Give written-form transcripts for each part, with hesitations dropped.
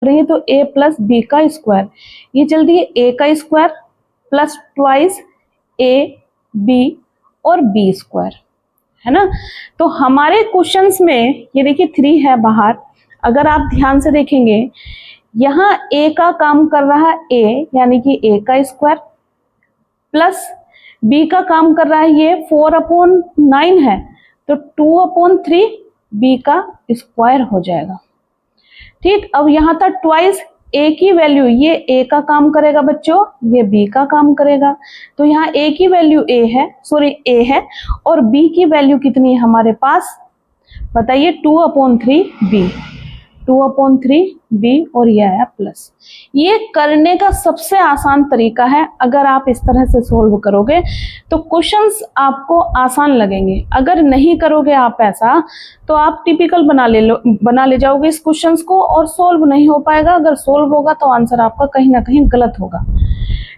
रही है तो a प्लस बी का स्क्वायर, ये जल्दी है a का square plus twice a b और b स्क्वायर, है ना। तो हमारे क्वेश्चंस में ये देखिए 3 है बाहर, अगर आप ध्यान से देखेंगे यहाँ a का काम कर रहा है a यानी कि a का स्क्वायर प्लस b का काम कर रहा है ये 4/9 है तो 2/3 b का स्क्वायर हो जाएगा। ठीक, अब यहाँ था ट्वाइस a की वैल्यू, ये a का काम करेगा बच्चों, ये b का काम करेगा, तो यहाँ a की वैल्यू a है और b की वैल्यू कितनी है हमारे पास बताइए 2/3b और ये आया प्लस। ये करने का सबसे आसान तरीका है, अगर आप इस तरह से सोल्व करोगे तो क्वेश्चंस आपको आसान लगेंगे। अगर नहीं करोगे आप ऐसा तो आप टिपिकल बना ले जाओगे इस क्वेश्चंस को और सोल्व नहीं हो पाएगा। अगर सोल्व होगा तो आंसर आपका कहीं ना कहीं गलत होगा।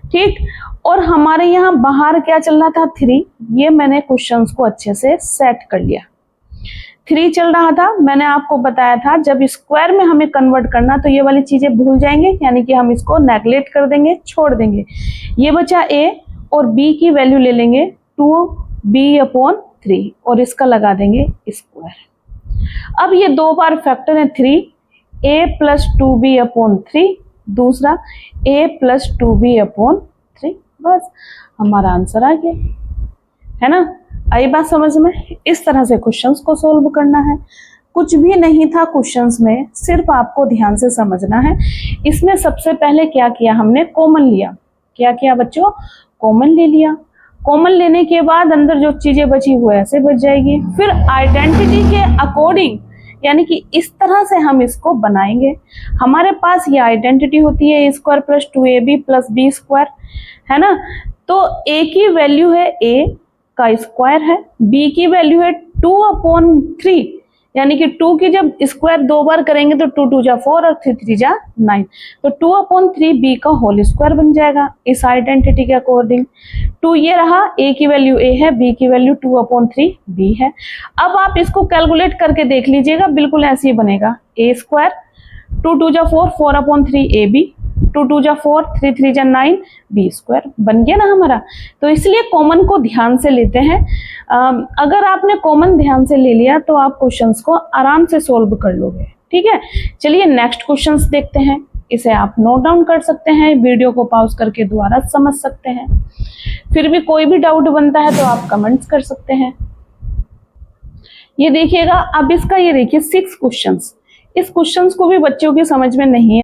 ठीक, और हमारे यहाँ बाहर क्या चल रहा था 3, ये मैंने क्वेश्चंस को अच्छे से सेट कर लिया। 3 चल रहा था, मैंने आपको बताया था जब स्क्वायर में हमें कन्वर्ट करना तो ये वाली चीजें भूल जाएंगे, यानी कि हम इसको नेगलेक्ट कर देंगे, छोड़ देंगे। ये बचा a और b की वैल्यू ले लेंगे 2b/3 और इसका लगा देंगे स्क्वायर। अब ये 2 बार फैक्टर है 3a प्लस 2b/3, दूसरा a प्लस 2b/3, बस हमारा आंसर आ गया, है ना। आई बात समझ में? इस तरह से क्वेश्चंस को सोल्व करना है, कुछ भी नहीं था क्वेश्चंस में, सिर्फ आपको ध्यान से समझना है। इसमें सबसे पहले क्या किया हमने, कॉमन लिया। क्या किया बच्चों, कॉमन ले लिया। कॉमन लेने के बाद अंदर जो चीजें बची वो ऐसे बच जाएगी। फिर आइडेंटिटी के अकॉर्डिंग, यानी कि इस तरह से हम इसको बनाएंगे। हमारे पास ये आइडेंटिटी होती है a square plus 2ab plus b square, है ना। तो a की वैल्यू है a का स्क्वायर है, b की वैल्यू है 2/3, यानी कि 2 की जब स्क्वायर 2 बार करेंगे तो 2 2 जा 4 और 3 3 जा 9, तो 2/3 b का होल स्क्वायर बन जाएगा इस आइडेंटिटी के अकॉर्डिंग। 2 ये रहा, a की वैल्यू a है, b की वैल्यू 2/3 b है। अब आप इसको कैलकुलेट करके देख लीजिएगा, बिल्कुल ऐसे ही बनेगा। a स्क्वायर 2 2 जा 4 4/3 ab, 2 2 जा 4 3 3 जा 9 b स्क्वायर बन गया ना हमारा। तो इसलिए कॉमन को ध्यान से लेते हैं। अगर आपने कॉमन ध्यान से ले लिया तो आप क्वेश्चंस को आराम से सोल्व कर लोगे। ठीक है, चलिए नेक्स्ट क्वेश्चंस देखते हैं। इसे आप नोट डाउन कर सकते हैं, वीडियो को पॉज करके दोबारा समझ सकते हैं। फिर भी कोई भी डाउट बनता है तो आप कमेंट्स कर सकते हैं। ये देखिएगा, अब इसका ये देखिए 6 क्वेश्चंस, इस क्वेश्चंस को भी बच्चों की समझ में नहीं है।